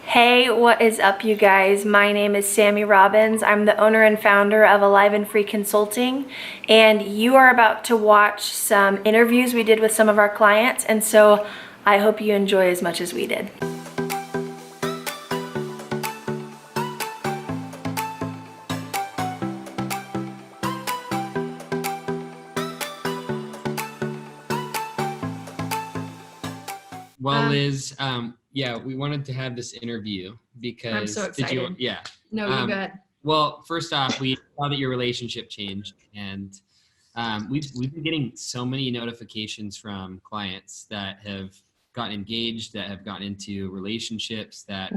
Hey, what is up, you guys? My name is Sammy Robbins. I'm the owner and founder of Alive and Free Consulting, and you are about to watch some interviews we did with some of our clients, and so I hope you enjoy as much as we did. Well, Liz, yeah, we wanted to have this interview because I'm so excited. Yeah. No, you go ahead. Well, first off, we saw that your relationship changed, and we've been getting so many notifications from clients that have gotten engaged, that have gotten into relationships, that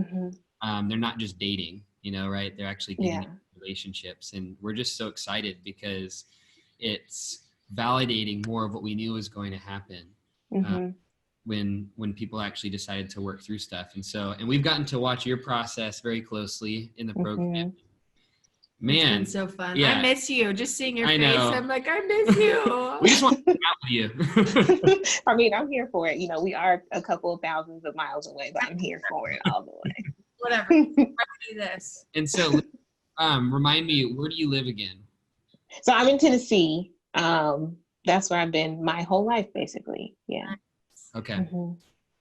they're not just dating, right? They're actually getting into relationships, and we're just so excited because it's validating more of what we knew was going to happen. When people actually decided to work through stuff. And we've gotten to watch your process very closely in the program. Man, it's been so fun. Yeah. I miss you. Just seeing your face, know. I'm like, I miss you. We just want to hang out with you. I mean, I'm here for it. We are a couple of thousands of miles away, but I'm here for it all the way. Whatever. Let's do this. And so, remind me, where do you live again? So I'm in Tennessee. That's where I've been my whole life, basically. Yeah. Okay.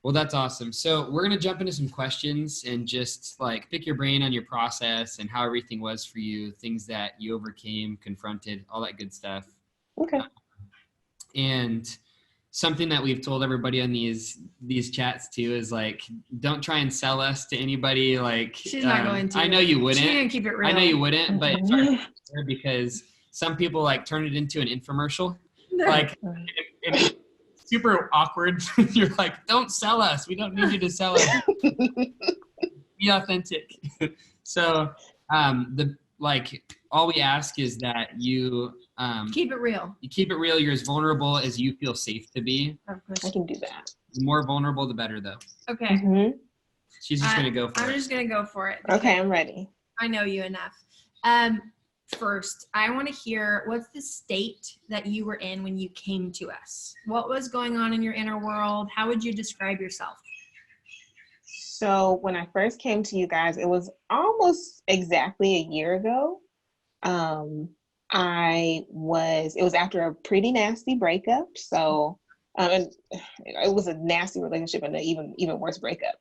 Well, that's awesome. So we're going to jump into some questions and just pick your brain on your process and how everything was for you, things that you overcame, confronted, all that good stuff. Okay. And something that we've told everybody on these chats too is don't try and sell us to anybody. She's not going to. I know you wouldn't. She's going to keep it real. I know you wouldn't, but it's hard because some people be it into an infomercial. And super awkward. You're like, don't sell us. We don't need you to sell us. Be authentic. So all we ask is that you keep it real. You keep it real. You're as vulnerable as you feel safe to be. I can do that. The more vulnerable, the better, though. Okay. She's just gonna go for it. I'm just gonna go for it. Okay, I'm ready. I know you enough. First, I want to hear, what's the state that you were in when you came to us? What was going on in your inner world? How would you describe yourself? So when I first came to you guys, it was almost exactly a year ago. It was after a pretty nasty breakup. So and it was a nasty relationship and an even worse breakup.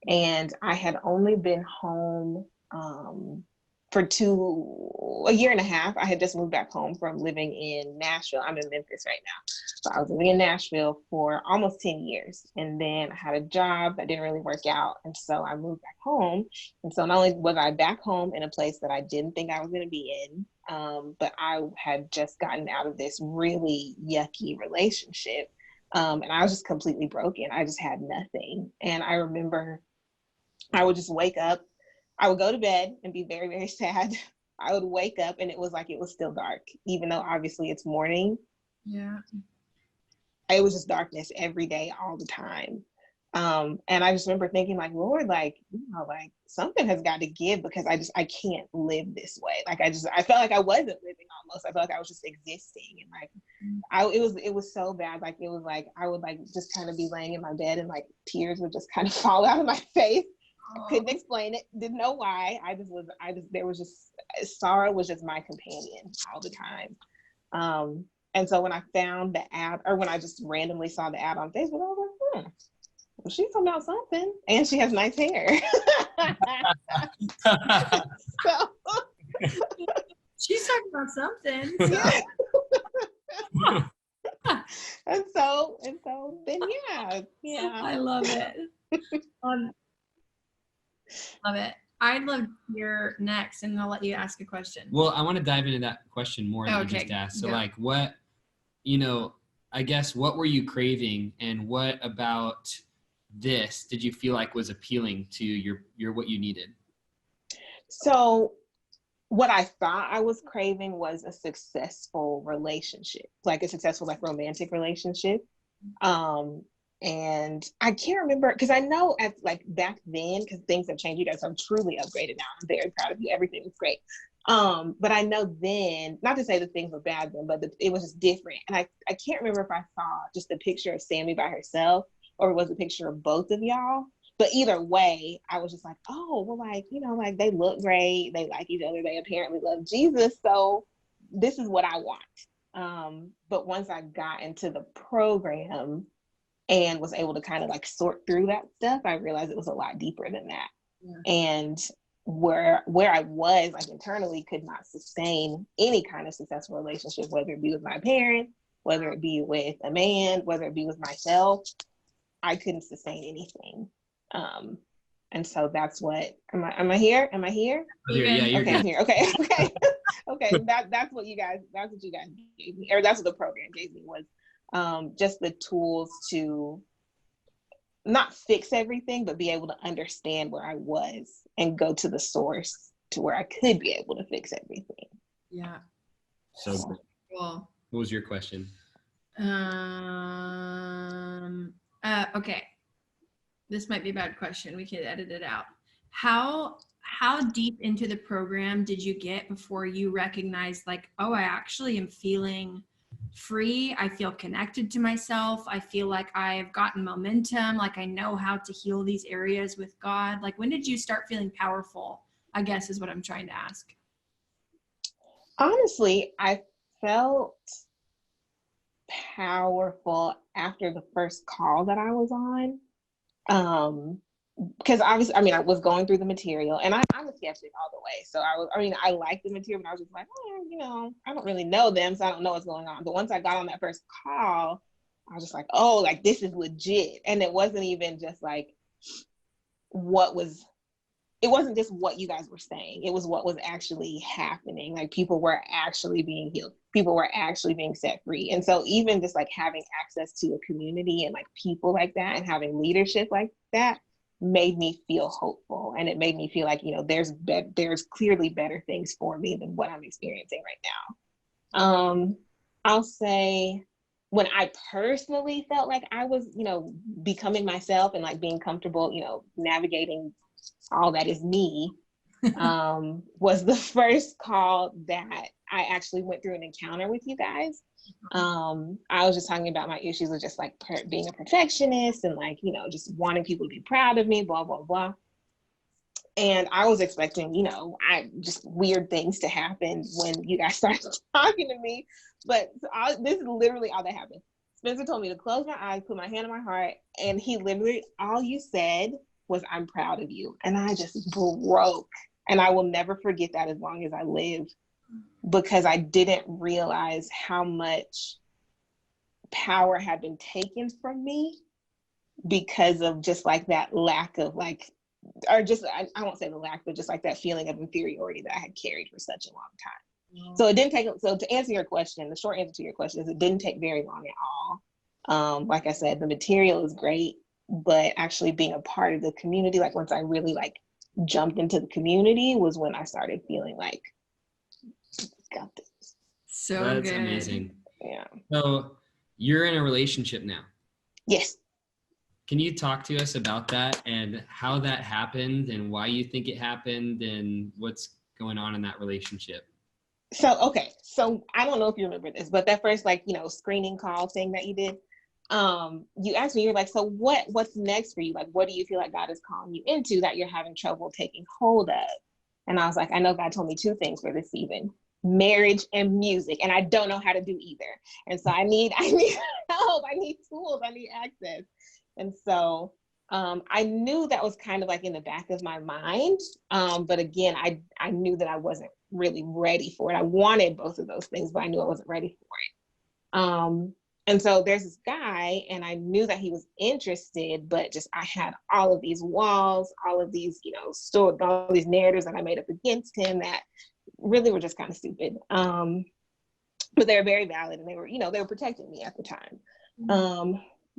And I had only been home for a year and a half. I had just moved back home from living in Nashville. I'm in Memphis right now. So I was living in Nashville for almost 10 years. And then I had a job that didn't really work out. And so I moved back home. And so not only was I back home in a place that I didn't think I was going to be in, but I had just gotten out of this really yucky relationship. And I was just completely broken. I just had nothing. And I remember I would just wake up. I would go to bed and be very, very sad. I would wake up and it was still dark, even though obviously it's morning. Yeah. It was just darkness every day, all the time. And I just remember thinking Lord, something has got to give because I can't live this way. I felt like I wasn't living almost. I felt like I was just existing. And it was so bad. I would just kind of be laying in my bed and tears would just kind of fall out of my face. Couldn't explain it. Didn't know why. Sorrow was just my companion all the time. And so when I found the ad, or when I just randomly saw the ad on Facebook, I was like, well, she's talking about something. And she has nice hair. So she's talking about something. Yeah. and so then yeah. I love it. Love it. I'd love to hear next, and I'll let you ask a question. Well, I want to dive into that question more than you just asked. So, what, I guess, what were you craving, and what about this did you feel like was appealing to your what you needed? So, what I thought I was craving was a successful relationship, a successful romantic relationship. And I can't remember, because I know back then, because things have changed, you guys are truly upgraded now. I'm very proud of you. Everything was great. But I know then, not to say that things were bad then, but it was just different. And I can't remember if I saw just a picture of Sammy by herself or it was a picture of both of y'all. But either way, I was just like, oh, well, like, like they look great. They like each other. They apparently love Jesus. So this is what I want. But once I got into the program and was able to kind of like sort through that stuff, I realized it was a lot deeper than that. Yeah. And where I was like internally could not sustain any kind of successful relationship, whether it be with my parents, whether it be with a man, whether it be with myself. I couldn't sustain anything. And so that's what, am I here? Am I here? Yeah, you're okay, good. I'm here. Okay. Okay. That's what you guys gave me, or that's what the program gave me, was just the tools to not fix everything, but be able to understand where I was and go to the source to where I could be able to fix everything. Yeah. So good. Cool. What was your question? Okay. This might be a bad question. We could edit it out. How deep into the program did you get before you recognized, like, oh, I actually am feeling free. I feel connected to myself. I feel like I've gotten momentum. Like I know how to heal these areas with God. Like, when did you start feeling powerful, I guess is what I'm trying to ask. Honestly, I felt powerful after the first call that I was on. Because obviously, I was going through the material, and I'm a skeptic all the way. So I liked the material, but I was just like, oh, I don't really know them, so I don't know what's going on. But once I got on that first call, I was just like, oh, like this is legit. And it wasn't even just like it wasn't just what you guys were saying. It was what was actually happening. Like people were actually being healed. People were actually being set free. And so even just like having access to a community and like people like that and having leadership like that made me feel hopeful. And it made me feel like, there's clearly better things for me than what I'm experiencing right now. I'll say when I personally felt like I was, becoming myself and like being comfortable, navigating all that is me, was the first call that I actually went through an encounter with you guys. I was just talking about my issues with just like being a perfectionist and like, just wanting people to be proud of me, blah, blah, blah. And I was expecting, just weird things to happen when you guys started talking to me. But this is literally all that happened. Spencer told me to close my eyes, put my hand on my heart, and he literally, all you said was, I'm proud of you. And I just broke. And I will never forget that as long as I live, because I didn't realize how much power had been taken from me because of just like that lack of like, or just, I won't say the lack, but just like that feeling of inferiority that I had carried for such a long time. So it didn't take, so to answer your question, the short answer to your question is it didn't take very long at all. Like I said, the material is great, but actually being a part of the community, like once I really like jumped into the community was when I started feeling like, got this. So that's good. Amazing. Yeah. So you're in a relationship now. Yes. Can you talk to us about that and how that happened and why you think it happened and what's going on in that relationship? So, okay. So I don't know if you remember this, but that first like, screening call thing that you did, you asked me, you're like, so what's next for you? Like, what do you feel like God is calling you into that you're having trouble taking hold of? And I was like, I know God told me two things for this season: marriage and music. And I don't know how to do either. And so I need help. I need tools. I need access. And so I knew that was kind of like in the back of my mind. But again, I knew that I wasn't really ready for it. I wanted both of those things, but I knew I wasn't ready for it. And so there's this guy, and I knew that he was interested, but just I had all of these walls, all of these, stored, all these narratives that I made up against him that really were just kind of stupid. But they were very valid, and they were protecting me at the time.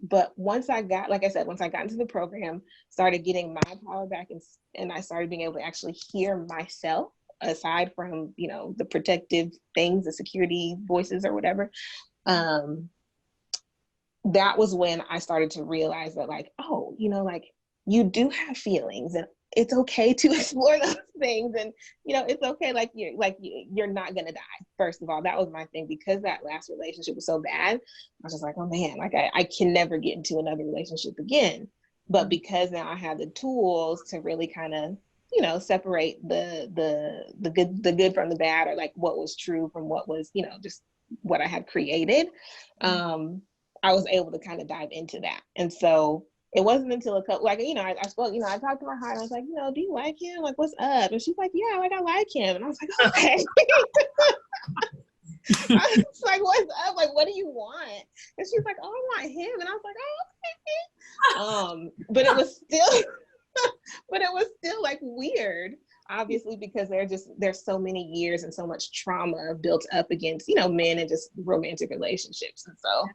But once I got into the program, started getting my power back, and I started being able to actually hear myself aside from, the protective things, the security voices or whatever. That was when I started to realize that like, oh, like you do have feelings, and it's okay to explore those things. And, it's okay. Like you're not going to die. First of all, that was my thing, because that last relationship was so bad. I was just like, oh man, like I can never get into another relationship again. But because now I have the tools to really kind of, you know, separate the good from the bad, or like what was true from what was, you know, just what I had created, I was able to kind of dive into that. And so it wasn't until a couple, like, you know, I spoke, you know, I talked to my heart. I was like, you know, do you like him? Like, what's up? And she's like, yeah, like I like him. And I was like, okay. I was like, what's up? Like, what do you want? And she's like, oh, I want him. And I was like, oh, okay. But it was still, but it was still like weird, obviously, because there's so many years and so much trauma built up against, you know, men and just romantic relationships. And so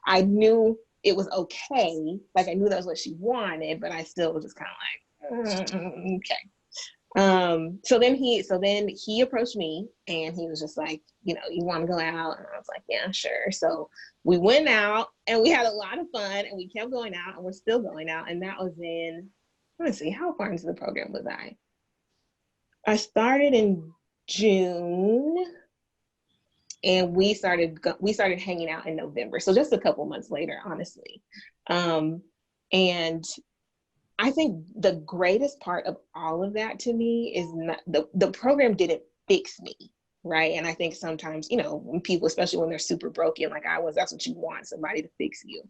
I knew it was okay. Like I knew that was what she wanted, but I still was just kind of like, okay. So then he approached me and he was just like, you know, you want to go out? And I was like, yeah, sure. So we went out and we had a lot of fun and we kept going out and we're still going out. And that was in, let's see, how far into the program was I? I started in June and we started hanging out in November. So just a couple months later, honestly. And I think the greatest part of all of that to me is not the program didn't fix me, right? And I think sometimes, you know, when people, especially when they're super broken like I was, that's what you want, somebody to fix you.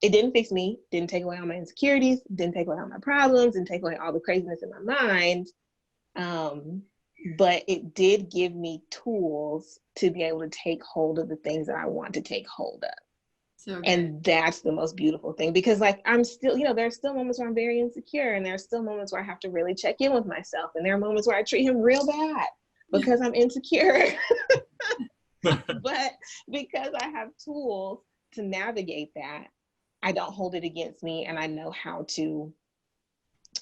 It didn't fix me, didn't take away all my insecurities, didn't take away all my problems, didn't take away all the craziness in my mind. But it did give me tools to be able to take hold of the things that I want to take hold of. So and that's the most beautiful thing, because like I'm still, you know, there's still moments where I'm very insecure, and there's still moments where I have to really check in with myself, and there are moments where I treat him real bad because I'm insecure. But because I have tools to navigate that, I don't hold it against me, and I know how to,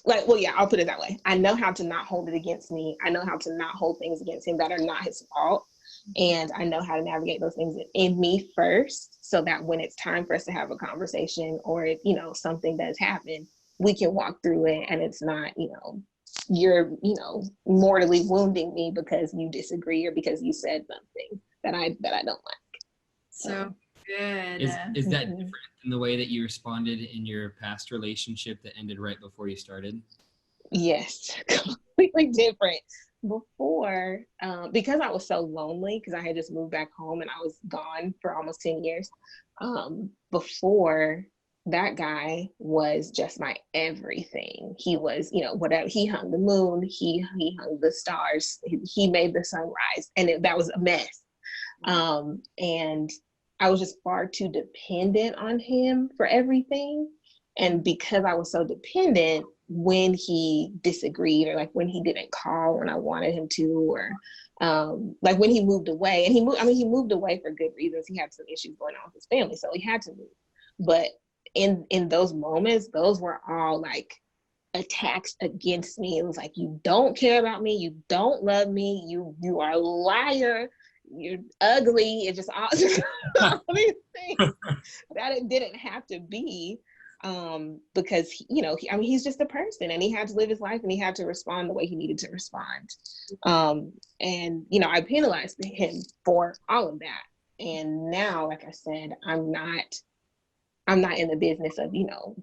like, well, yeah, I'll put it that way. I know how to not hold it against me. I know how to not hold things against him that are not his fault. And I know how to navigate those things in me first, so that when it's time for us to have a conversation, or, you know, something does happen, we can walk through it and it's not, you know, you're, you know, mortally wounding me because you disagree or because you said something that I don't like. So good. Is that different in the way that you responded in your past relationship that ended right before you started? Yes, completely different. Before, because I was so lonely, because I had just moved back home and I was gone for almost 10 years. Before, that guy was just my everything. He was, you know, whatever. He hung the moon, he hung the stars, he made the sun rise, and that was a mess. And I was just far too dependent on him for everything. And because I was so dependent, when he disagreed, or like when he didn't call when I wanted him to, or like when he moved away, and he moved away for good reasons. He had some issues going on with his family, so he had to move. But in those moments, those were all like attacks against me. It was like, you don't care about me, you don't love me, you are a liar, you're ugly. It just all these things that it didn't have to be. Because you know, he's just a person, and he had to live his life, and he had to respond the way he needed to respond. And you know, I penalized him for all of that. And now, like I said, I'm not in the business of, you know,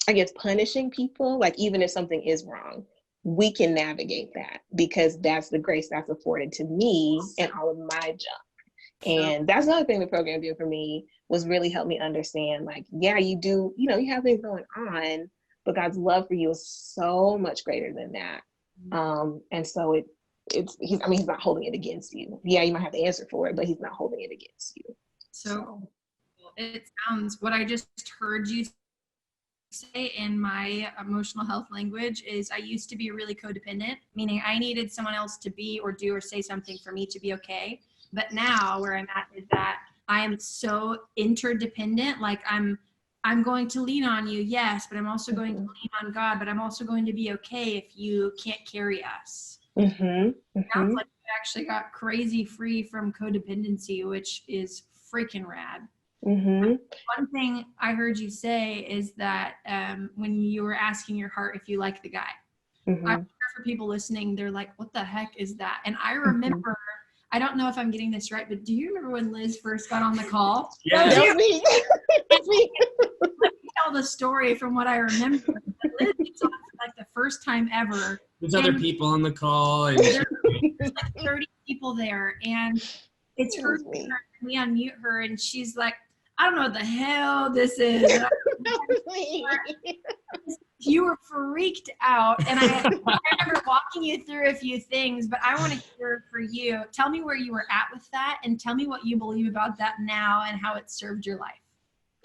I guess punishing people. Like, even if something is wrong, we can navigate that, because that's the grace that's afforded to me and all of my junk. And that's another thing the program did for me, was really help me understand, like, yeah, you do, you know, you have things going on, but God's love for you is so much greater than that. And so he's not holding it against you. Yeah, you might have to answer for it, but he's not holding it against you. So it sounds, what I just heard you say in my emotional health language is, I used to be really codependent, meaning I needed someone else to be or do or say something for me to be okay. But now where I'm at is that I am so interdependent. Like I'm going to lean on you, yes, but I'm also going to lean on God, but I'm also going to be okay if you can't carry us. Sounds like you actually got crazy free from codependency, which is freaking rad. One thing I heard you say is that when you were asking your heart if you like the guy, I wonder, for people listening, they're like, what the heck is that? And I remember, I don't know if I'm getting this right, but do you remember when Liz first got on the call? Yeah. That was me. tell the story from what I remember. But Liz gets on for like the first time ever. There's other And people on the call, and there's like 30 people there, and it's It her was me. turn. We unmute her, and she's like, I don't know what the hell this is. And That was me. you were freaked out, and I remember walking you through a few things, but I want to hear for you. Tell me where you were at with that, and tell me what you believe about that now and how it served your life.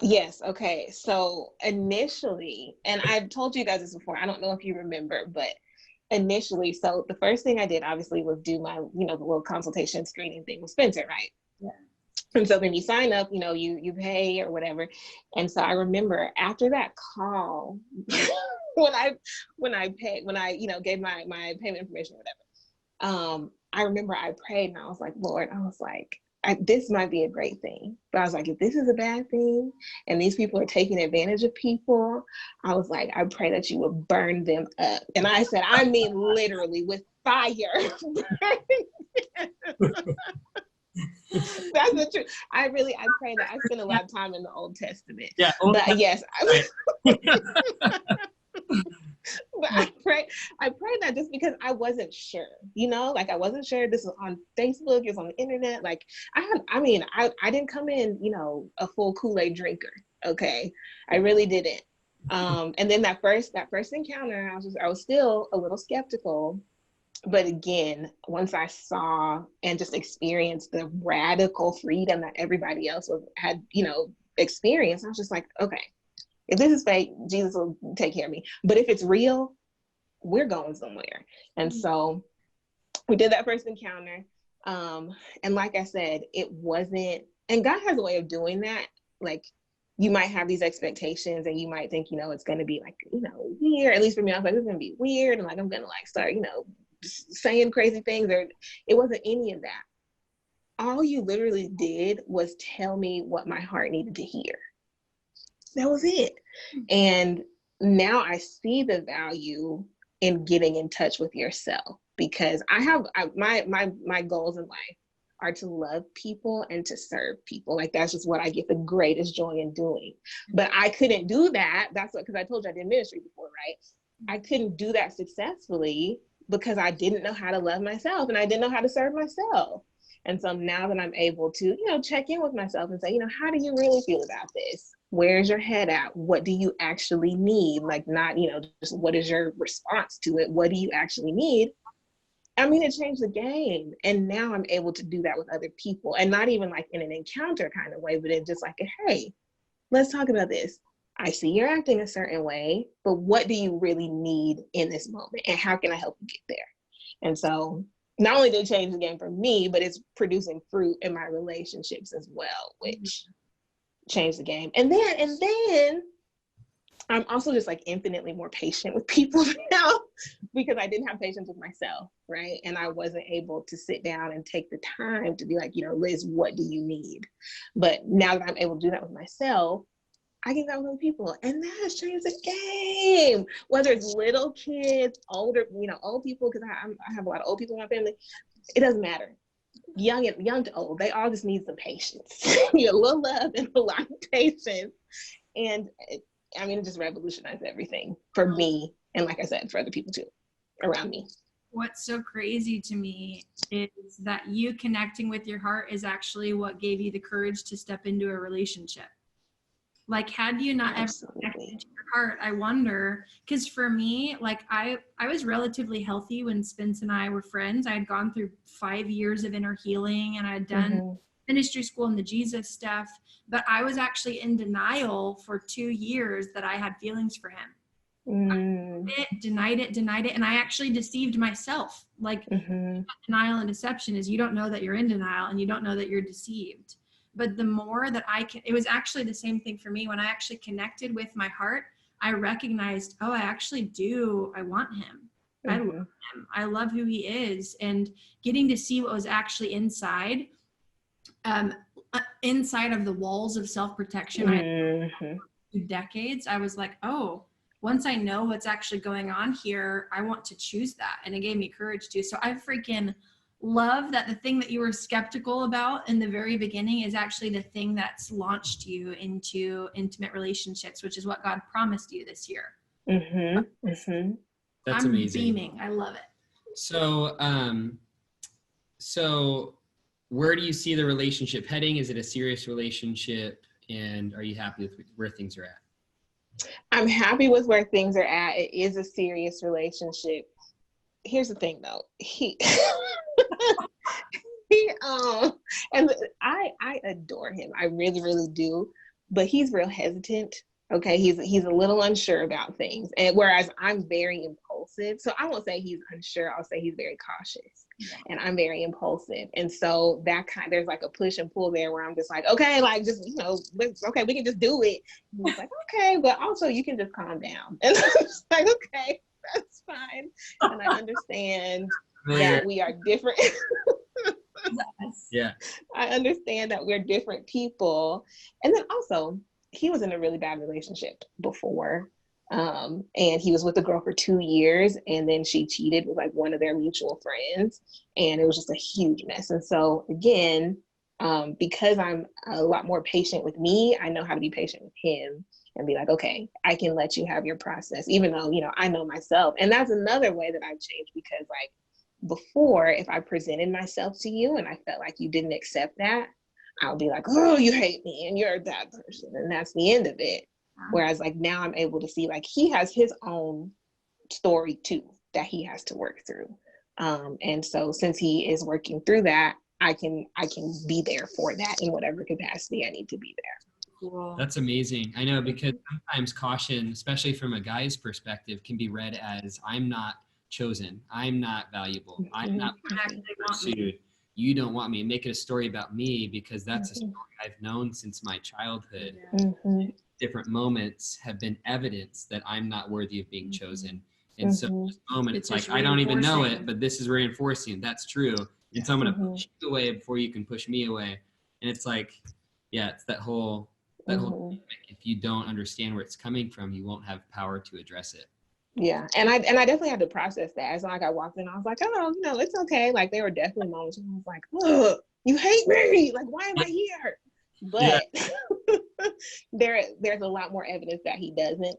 Yes. Okay. So initially, and I've told you guys this before, I don't know if you remember, but initially, so the first thing I did obviously was do my, the little consultation screening thing with Spencer, right? Yeah. And so then you sign up, you pay or whatever. And so I remember after that call, when I gave my payment information or whatever, I remember I prayed and I was like, Lord, I was like, this might be a great thing. But I was like, if this is a bad thing and these people are taking advantage of people, I was like, I pray that you would burn them up. And I said, I mean, literally with fire. That's the truth. I pray that. I spend a lot of time in the Old Testament. yeah, But yes, but I prayed that just because I wasn't sure, like I wasn't sure this was on Facebook, it was on the internet. Like I didn't come in, a full Kool-Aid drinker. Okay. I really didn't. And then that first encounter, I was still a little skeptical. But again, once I saw and just experienced the radical freedom that everybody else had experienced, I was just like, okay, if this is fake, Jesus will take care of me. But if it's real, we're going somewhere. And so we did that first encounter. And like I said, it wasn't, and God has a way of doing that. Like you might have these expectations and you might think, it's going to be like, weird. At least for me, I was like, it's going to be weird. And like, I'm going to like start, saying crazy things, or it wasn't any of that. All you literally did was tell me what my heart needed to hear. That was it. And now I see the value in getting in touch with yourself, because my goals in life are to love people and to serve people. Like that's just what I get the greatest joy in doing. But I couldn't do that. Because I told you I did ministry before, right? I couldn't do that successfully because I didn't know how to love myself and I didn't know how to serve myself. And so now that I'm able to, check in with myself and say, how do you really feel about this? Where's your head at? What do you actually need? Like not, just what is your response to it? What do you actually need? I mean, it changed the game. And now I'm able to do that with other people, and not even like in an encounter kind of way, but in just like, hey, let's talk about this. I see you're acting a certain way, but what do you really need in this moment? And how can I help you get there? And so not only did it change the game for me, but it's producing fruit in my relationships as well, which changed the game. And then I'm also just like infinitely more patient with people now, because I didn't have patience with myself, right? And I wasn't able to sit down and take the time to be like, Liz, what do you need? But now that I'm able to do that with myself, I can go with other people, and that has changed the game. Whether it's little kids, older, old people, because I have a lot of old people in my family. It doesn't matter. Young to old, they all just need some patience. A little love and a lot of patience, and it just revolutionized everything for me, and like I said, for other people too, around me. What's so crazy to me is that you connecting with your heart is actually what gave you the courage to step into a relationship. Like, had you not ever connected to your heart, I wonder, because for me, like I was relatively healthy when Spence and I were friends. I had gone through 5 years of inner healing, and I had done ministry school and the Jesus stuff, but I was actually in denial for 2 years that I had feelings for him. I denied it, and I actually deceived myself. Like denial and deception is you don't know that you're in denial and you don't know that you're deceived. But the more that it was actually the same thing for me. When I actually connected with my heart, I recognized, I want him. I love him. I love who he is. And getting to see what was actually inside of the walls of self-protection, I had 2 decades, I was like, oh, once I know what's actually going on here, I want to choose that. And it gave me courage to. So I freaking love that the thing that you were skeptical about in the very beginning is actually the thing that's launched you into intimate relationships, which is what God promised you this year. That's I'm amazing. beaming. I love it. So, so where do you see the relationship heading? Is it a serious relationship? And are you happy with where things are at? I'm happy with where things are at. It is a serious relationship. Here's the thing though. He and I adore him. I really, really do. But he's real hesitant. Okay. He's a little unsure about things. And whereas I'm very impulsive. So I won't say he's unsure, I'll say he's very cautious. Yeah. And I'm very impulsive. And so there's like a push and pull there where I'm just like, okay, like just, okay, we can just do it. And he's like, okay, but also you can just calm down. And I'm just like, okay, that's fine. And I understand that we are different. Yeah. I understand that we're different people. And then also, he was in a really bad relationship before. And he was with a girl for 2 years, and then she cheated with like one of their mutual friends, and it was just a huge mess. And so again, because I'm a lot more patient with me, I know how to be patient with him and be like, okay, I can let you have your process, even though, I know myself. And that's another way that I've changed, because like before, if I presented myself to you and I felt like you didn't accept that, I'll be like, oh, you hate me and you're that person. And that's the end of it. Whereas like now I'm able to see like he has his own story too that he has to work through. And so since he is working through that, I can be there for that in whatever capacity I need to be there. Cool. That's amazing. I know, because sometimes caution, especially from a guy's perspective, can be read as I'm not chosen, I'm not valuable, I'm not pursued, you don't want me, and make it a story about me, because that's a story I've known since my childhood. Different moments have been evidence that I'm not worthy of being chosen. And so this moment, it's like, I don't even know it, but this is reinforcing that's true. And so I'm going to push you away before you can push me away. And it's like, yeah, it's that whole dynamic. If you don't understand where it's coming from, you won't have power to address it. Yeah. And I definitely had to process that. It's not like I walked in, I was like, oh, no, it's okay. Like there were definitely moments when I was like, oh, you hate me. Like, why am I here? But there's a lot more evidence that he doesn't.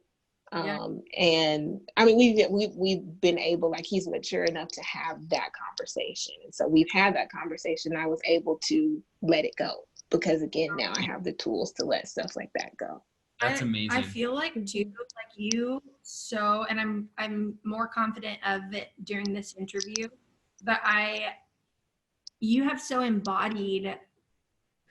And I mean, we've been able, like, he's mature enough to have that conversation. And so we've had that conversation. I was able to let it go because again, now I have the tools to let stuff like that go. That's amazing. I feel like too, like you, and I'm more confident of it during this interview, but you have so embodied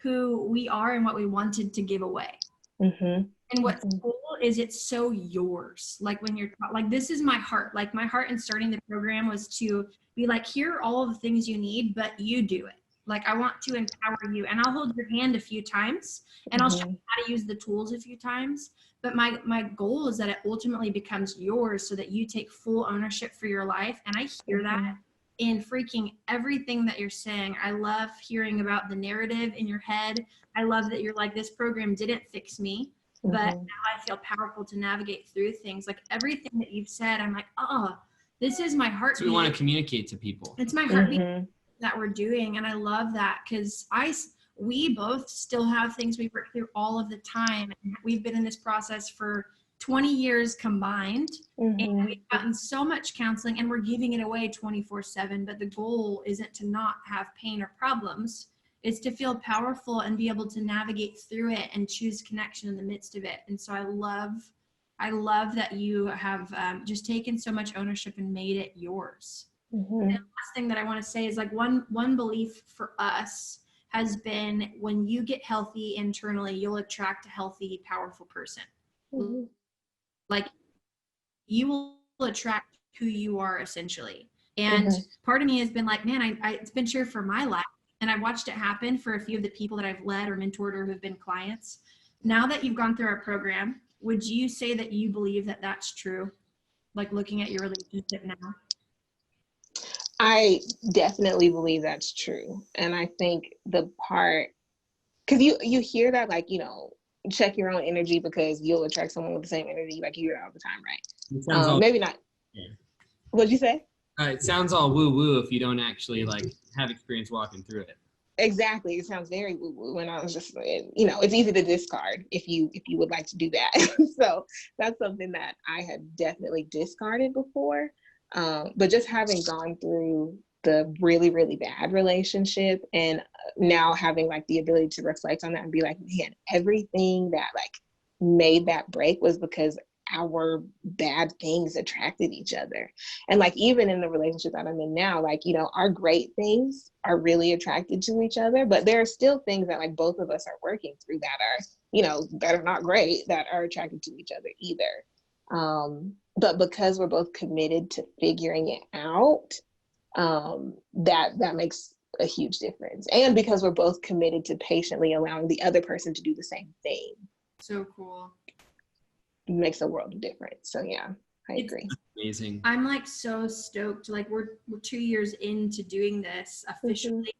who we are and what we wanted to give away. And what's cool is it's so yours. Like when you're like, this is my heart. Like my heart in starting the program was to be like, here are all of the things you need, but you do it. Like I want to empower you, and I'll hold your hand a few times and I'll show you how to use the tools a few times. But my goal is that it ultimately becomes yours so that you take full ownership for your life. And I hear that in freaking everything that you're saying. I love hearing about the narrative in your head. I love that you're like, this program didn't fix me, but now I feel powerful to navigate through things. Like everything that you've said, I'm like, oh, this is my heartbeat. So we want to communicate to people. It's my heartbeat that we're doing. And I love that because we both still have things we work through all of the time. And we've been in this process for 20 years combined, and we've gotten so much counseling and we're giving it away 24/7. But the goal isn't to not have pain or problems. It's to feel powerful and be able to navigate through it and choose connection in the midst of it. And so I love that you have just taken so much ownership and made it yours. And the last thing that I want to say is like one belief for us has been when you get healthy internally, you'll attract a healthy, powerful person. Like you will attract who you are essentially. And part of me has been like, man, it's been true for my life. And I watched it happen for a few of the people that I've led or mentored or who've been clients. Now that you've gone through our program, would you say that you believe that that's true? Like looking at your relationship now? I definitely believe that's true. And I think the part, because you hear that, like, check your own energy because you'll attract someone with the same energy. Like you hear it all the time, right? Maybe not. Yeah. What'd you say? It sounds all woo-woo if you don't actually like have experience walking through it. Exactly. It sounds very woo-woo, and I was just, it's easy to discard if you would like to do that. So that's something that I had definitely discarded before. But just having gone through the really, really bad relationship, and now having like the ability to reflect on that and be like, man, everything that like made that break was because our bad things attracted each other. And like, even in the relationship that I'm in now, like, our great things are really attracted to each other, but there are still things that like both of us are working through that are, that are not great, that are attracted to each other either. But because we're both committed to figuring it out, that makes a huge difference. And because we're both committed to patiently allowing the other person to do the same thing. So cool. Makes a world of difference. So yeah, I agree. Amazing. I'm like so stoked. Like we're 2 years into doing this officially.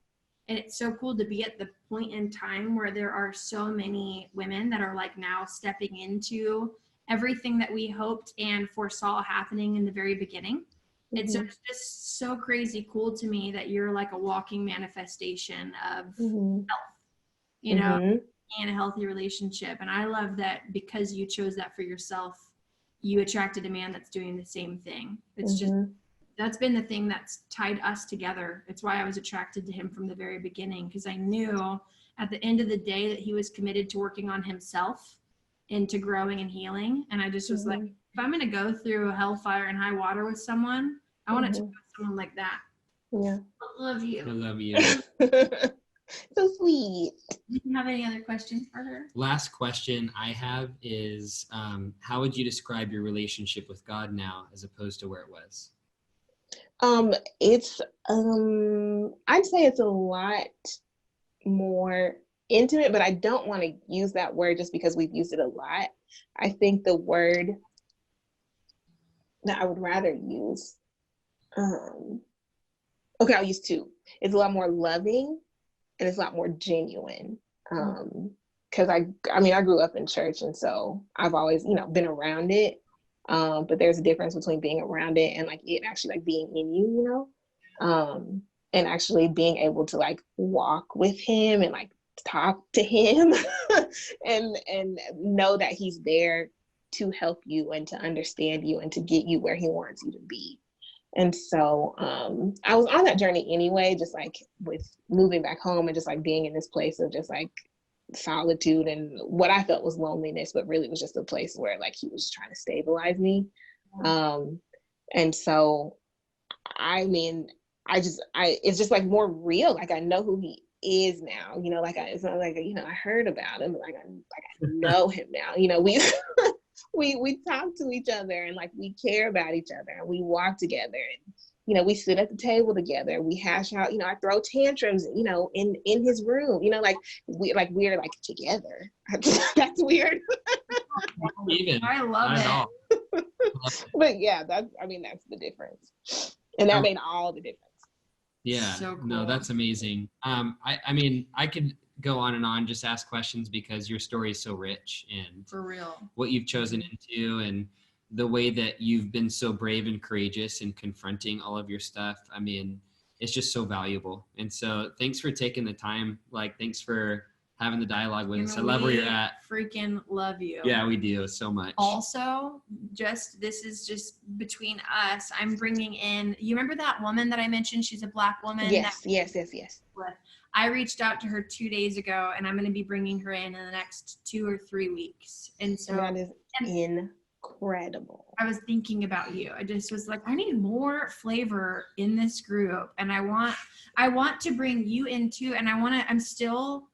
And it's so cool to be at the point in time where there are so many women that are like now stepping into everything that we hoped and foresaw happening in the very beginning. It's just so crazy cool to me that you're like a walking manifestation of health, and a healthy relationship. And I love that because you chose that for yourself, you attracted a man that's doing the same thing. It's just, that's been the thing that's tied us together. It's why I was attracted to him from the very beginning, because I knew at the end of the day that he was committed to working on himself and to growing and healing. And I just was like, if I'm going to go through hellfire and high water with someone, I want it to be with someone like that. Yeah. I love you. I love you. So sweet. Do you have any other questions for her? Last question I have is, how would you describe your relationship with God now as opposed to where it was? It's I'd say it's a lot more intimate, but I don't want to use that word just because we've used it a lot. I think the word that I would rather use, I'll use two. It's a lot more loving and it's a lot more genuine. Because I grew up in church, and so I've always, been around it. But there's a difference between being around it and like it actually like being in you, and actually being able to like walk with him and like talk to him and know that he's there to help you and to understand you and to get you where he wants you to be. And so I was on that journey anyway, just like with moving back home and just like being in this place of just like solitude and what I felt was loneliness, but really was just a place where like he was trying to stabilize me. And so it's just like more real. Like I know who he is now, like it's not like, I heard about him, like I know him now, we talk to each other and like we care about each other and we walk together and we sit at the table together, we hash out, I throw tantrums, in his room, like we're like together. That's weird. Even I love it. But yeah, that's the difference. And that made all the difference. Yeah, So cool. No, that's amazing. I could go on and on, just ask questions because your story is so rich and for real, what you've chosen into and the way that you've been so brave and courageous in confronting all of your stuff. It's just so valuable. And so thanks for taking the time. Like, thanks for having the dialogue with us. I love where you're at. Freaking love you. Yeah, we do so much. Also, this is just between us. I'm bringing in, you remember that woman that I mentioned? She's a Black woman. Yes. I reached out to her 2 days ago, and I'm going to be bringing her in the next 2 or 3 weeks. And so that is incredible. I was thinking about you. I just was like, I need more flavor in this group, and I want to bring you into, and I'm still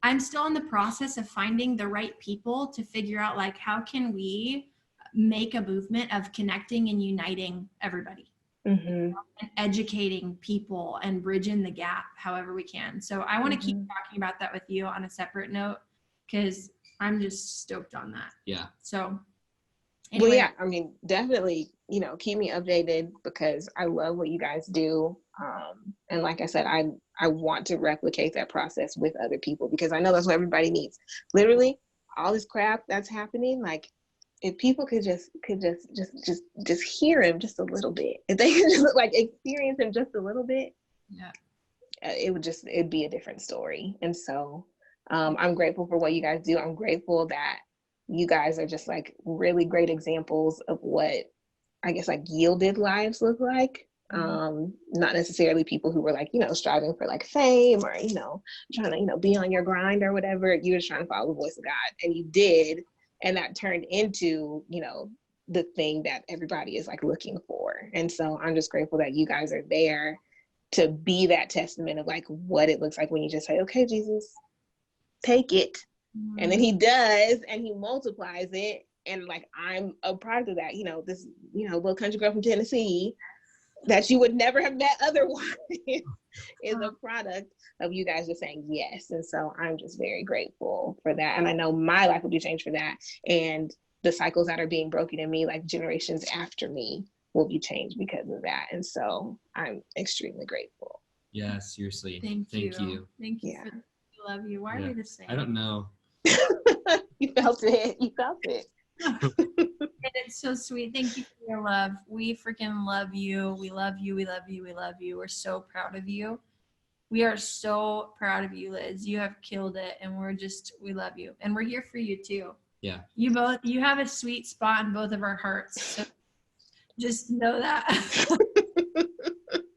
in the process of finding the right people to figure out like how can we make a movement of connecting and uniting everybody. And educating people and bridging the gap however we can. So I want to keep talking about that with you on a separate note because I'm just stoked on that. Yeah. So anyway. Well, yeah, definitely, keep me updated because I love what you guys do. And like I said, I want to replicate that process with other people because I know that's what everybody needs. Literally, all this crap that's happening, like if people could just hear him just a little bit, if they could just like experience him just a little bit, yeah, it'd be a different story. And so I'm grateful for what you guys do. I'm grateful that you guys are just like really great examples of what I guess like yielded lives look like. Not necessarily people who were like, striving for like fame or, trying to, be on your grind or whatever. You were trying to follow the voice of God, and you did. And that turned into, the thing that everybody is like looking for. And so I'm just grateful that you guys are there to be that testament of like what it looks like when you just say, okay, Jesus, take it. And then he does, and he multiplies it. And like, I'm a product of that, this, little country girl from Tennessee that you would never have met otherwise is a product of you guys just saying yes. And so I'm just very grateful for that. And I know my life will be changed for that. And the cycles that are being broken in me, like generations after me, will be changed because of that. And so I'm extremely grateful. Yeah, seriously. Thank you. Thank you. Yeah. I love you. Why are we the same? I don't know. You felt it. You felt it. And it's so sweet. Thank you for your love. We freaking love you. We love you. We love you. We love you. We're so proud of you. We are so proud of you, Liz. You have killed it. And we love you. And we're here for you too. Yeah. You have a sweet spot in both of our hearts. So just know that.